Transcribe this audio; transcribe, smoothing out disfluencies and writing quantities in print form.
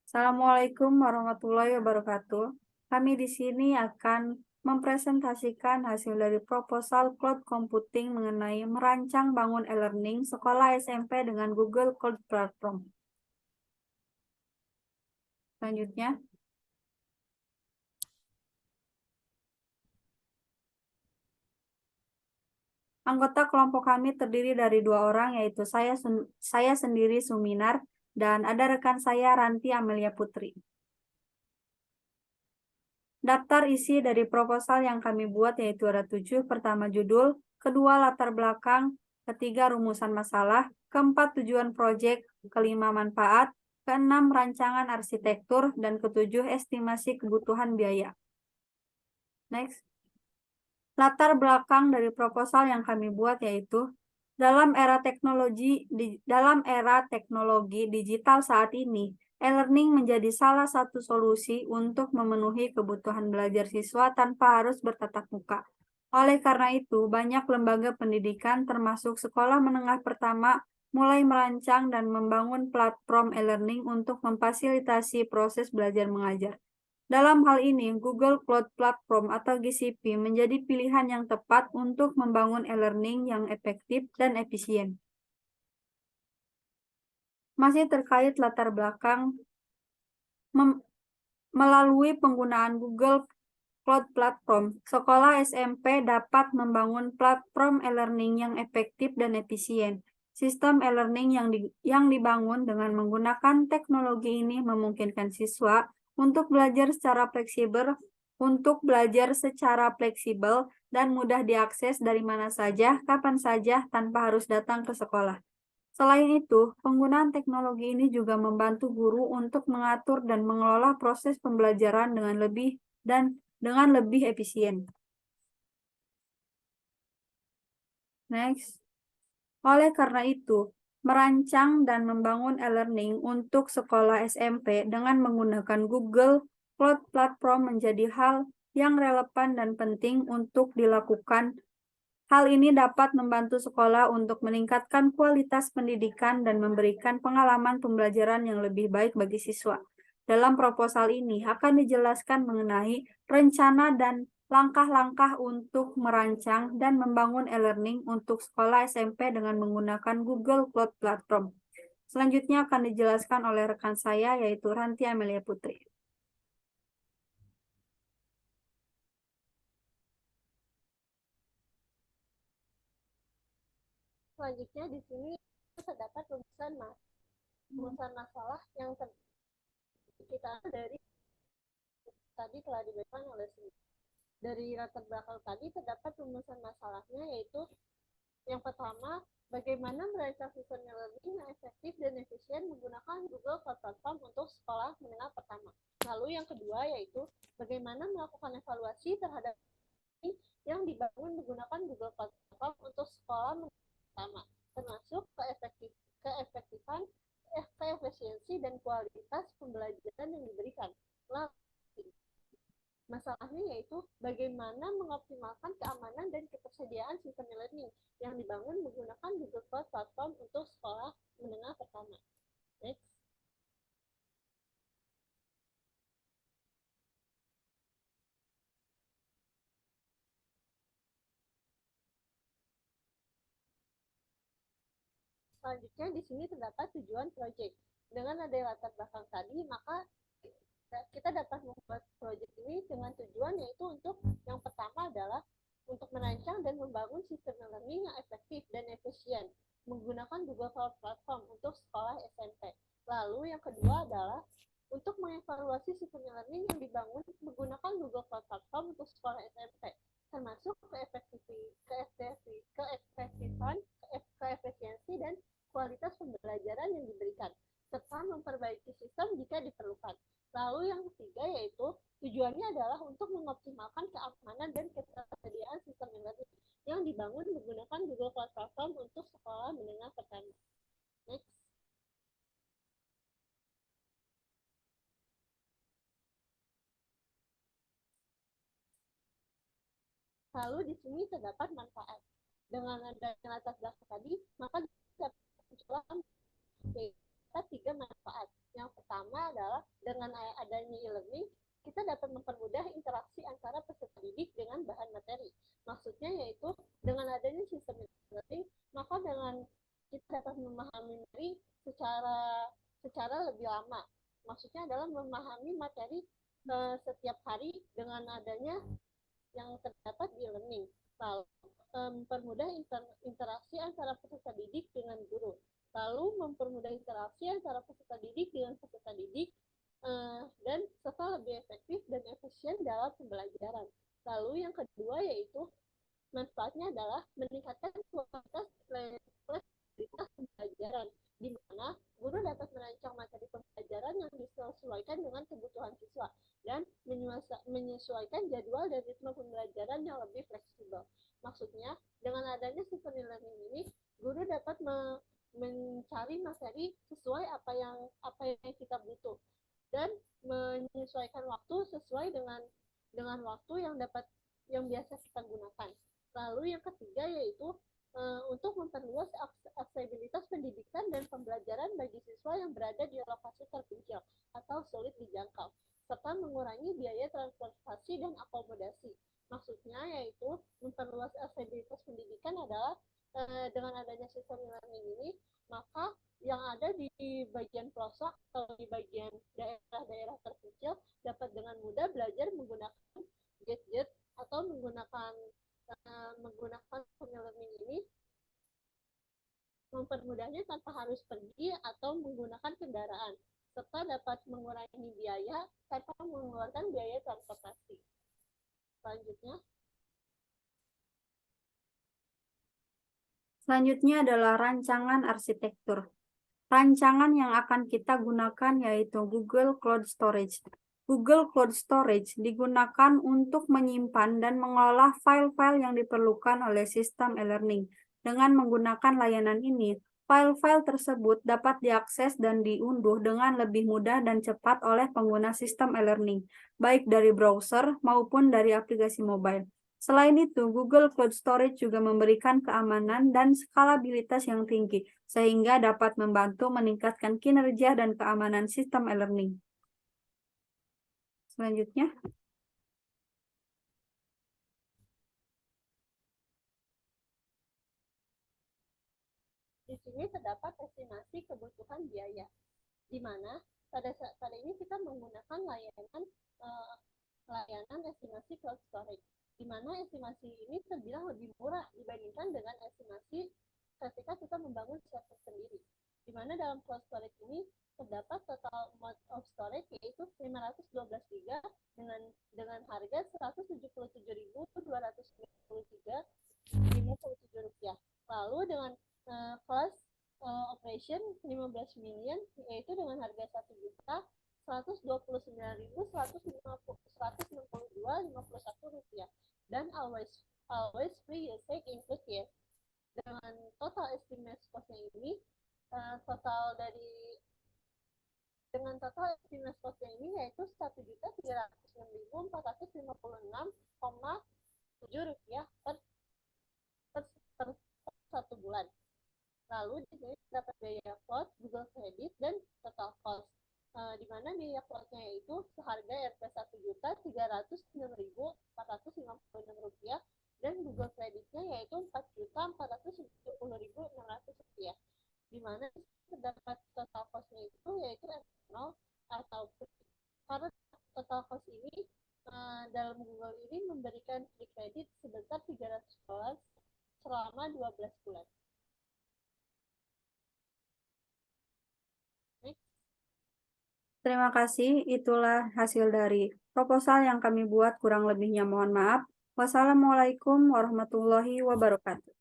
Assalamualaikum warahmatullahi wabarakatuh. Kami di sini akan mempresentasikan hasil dari proposal cloud computing mengenai merancang bangun e-learning sekolah SMP dengan Google Cloud Platform. Selanjutnya, anggota kelompok kami terdiri dari 2 orang, yaitu saya sendiri Suminar dan ada rekan saya Ranti Amelia Putri. Daftar isi dari proposal yang kami buat yaitu ada 7. Pertama, judul; kedua, latar belakang; ketiga, rumusan masalah; keempat, tujuan proyek; kelima, manfaat; keenam, rancangan arsitektur; dan ketujuh, estimasi kebutuhan biaya. Next. Latar belakang dari proposal yang kami buat yaitu dalam era teknologi digital saat ini, e-learning menjadi salah satu solusi untuk memenuhi kebutuhan belajar siswa tanpa harus bertatap muka. Oleh karena itu, banyak lembaga pendidikan termasuk sekolah menengah pertama mulai merancang dan membangun platform e-learning untuk memfasilitasi proses belajar mengajar. Dalam hal ini, Google Cloud Platform atau GCP menjadi pilihan yang tepat untuk membangun e-learning yang efektif dan efisien. Masih terkait latar belakang, melalui penggunaan Google Cloud Platform, sekolah SMP dapat membangun platform e-learning yang efektif dan efisien. Sistem e-learning yang dibangun dengan menggunakan teknologi ini memungkinkan siswa untuk belajar secara fleksibel dan mudah diakses dari mana saja, kapan saja, tanpa harus datang ke sekolah. Selain itu, penggunaan teknologi ini juga membantu guru untuk mengatur dan mengelola proses pembelajaran dengan lebih efisien. Next. Oleh karena itu, merancang dan membangun e-learning untuk sekolah SMP dengan menggunakan Google Cloud Platform menjadi hal yang relevan dan penting untuk dilakukan. Hal ini dapat membantu sekolah untuk meningkatkan kualitas pendidikan dan memberikan pengalaman pembelajaran yang lebih baik bagi siswa. Dalam proposal ini akan dijelaskan mengenai rencana dan langkah-langkah untuk merancang dan membangun e-learning untuk sekolah SMP dengan menggunakan Google Cloud Platform. Selanjutnya akan dijelaskan oleh rekan saya, yaitu Ranti Amelia Putri. Selanjutnya di sini terdapat rumusan masalah yang kita dari tadi telah diberikan oleh dari latar belakang tadi terdapat rumusan masalahnya, yaitu yang pertama, bagaimana merancang sistem e-learning yang efektif dan efisien menggunakan Google Cloud Platform untuk sekolah menengah pertama. Lalu yang kedua yaitu bagaimana melakukan evaluasi terhadap yang dibangun menggunakan Google Cloud Platform untuk sekolah menengah pertama, termasuk keefektifan, keefisiensi, dan kualitas pembelajaran yang diberikan. Lalu masalahnya yaitu bagaimana mengoptimalkan keamanan dan ketersediaan sistem e-learning yang dibangun menggunakan Google Cloud Platform untuk sekolah menengah pertama. Next. Selanjutnya di sini terdapat tujuan proyek. Dengan ada latar belakang tadi, maka kita dapat membuat proyek ini dengan tujuan yaitu untuk yang pertama adalah untuk merancang dan membangun sistem e-learning yang efektif dan efisien menggunakan Google Cloud Platform untuk sekolah SMP. Lalu yang kedua adalah untuk mengevaluasi sistem e-learning yang dibangun menggunakan Google Cloud Platform untuk sekolah SMP, termasuk keefektifan, keefisiensi, dan kualitas pembelajaran yang diberikan, serta memperbaiki sistem jika diperlukan. Lalu yang ketiga yaitu tujuannya adalah untuk mengoptimalkan keamanan dan ketersediaan sistem e-learning yang dibangun menggunakan Google Cloud Platform untuk sekolah menengah pertama. Next. Lalu di sini terdapat manfaat. Dengan adanya latar belakang tadi, maka dapat munculkan 3 manfaat. Yang pertama adalah dapat mempermudah interaksi antara peserta didik dengan bahan materi. Maksudnya yaitu dengan adanya sistem learning, maka dengan kita dapat memahami materi secara lebih lama. Maksudnya adalah memahami materi setiap hari dengan adanya yang terdapat di learning. Lalu mempermudah interaksi antara peserta didik dengan guru. Lalu mempermudah interaksi antara peserta didik dengan peserta didik dan serta lebih efektif dan efisien dalam pembelajaran. Lalu yang kedua yaitu manfaatnya adalah meningkatkan kualitas pembelajaran, di mana guru dapat merancang materi pembelajaran yang disesuaikan dengan kebutuhan siswa dan menyesuaikan jadwal dan ritme pembelajaran yang lebih fleksibel. Maksudnya, dengan adanya sistem e-learning ini, guru dapat mencari materi sesuai apa yang kita butuh dan menyesuaikan waktu sesuai dengan waktu yang biasa kita gunakan. Lalu yang ketiga yaitu untuk memperluas aksesibilitas pendidikan dan pembelajaran bagi siswa yang berada di lokasi terpencil atau sulit dijangkau, serta mengurangi biaya transportasi dan akomodasi. Maksudnya yaitu memperluas aksesibilitas pendidikan adalah dengan adanya sistem e-learning ini, maka yang ada di bagian pelosok atau di bagian daerah-daerah terpencil dapat dengan mudah belajar menggunakan gadget atau menggunakan e-learning ini, mempermudahnya tanpa harus pergi atau menggunakan kendaraan, serta dapat mengurangi biaya tanpa mengeluarkan biaya transportasi. Selanjutnya adalah rancangan arsitektur. Rancangan yang akan kita gunakan yaitu Google Cloud Storage. Google Cloud Storage digunakan untuk menyimpan dan mengolah file-file yang diperlukan oleh sistem e-learning. Dengan menggunakan layanan ini, file-file tersebut dapat diakses dan diunduh dengan lebih mudah dan cepat oleh pengguna sistem e-learning, baik dari browser maupun dari aplikasi mobile. Selain itu, Google Cloud Storage juga memberikan keamanan dan skalabilitas yang tinggi, sehingga dapat membantu meningkatkan kinerja dan keamanan sistem e-learning. Selanjutnya, di sini terdapat estimasi kebutuhan biaya, di mana pada ini kita menggunakan layanan estimasi cloud storage, di mana estimasi ini terbilang lebih murah dibandingkan dengan estimasi ketika kita membangun server sendiri, di mana dalam cloud storage ini terdapat total amount of storage yaitu 512 GB dengan harga Rp177.293.57. Lalu dengan cost operation 15 million yaitu dengan harga Rp129.162.51 dan always free usage include dengan total estimate costnya ini yaitu Rp1.306.456,7 per satu bulan. Lalu di sini dapat biaya cloud, Google Credit, dan total cost. Di mana biaya cloud-nya itu seharga Rp1.036.456 dan Google Credit-nya yaitu Rp4.470.600. Di mana terdapat total cost-nya itu yaitu eksternal atau karena total cost ini dalam Google ini memberikan free credit sebesar $300 selama 12 bulan. terima kasih. Itulah hasil dari proposal yang kami buat. Kurang lebihnya mohon maaf. Wassalamualaikum warahmatullahi wabarakatuh.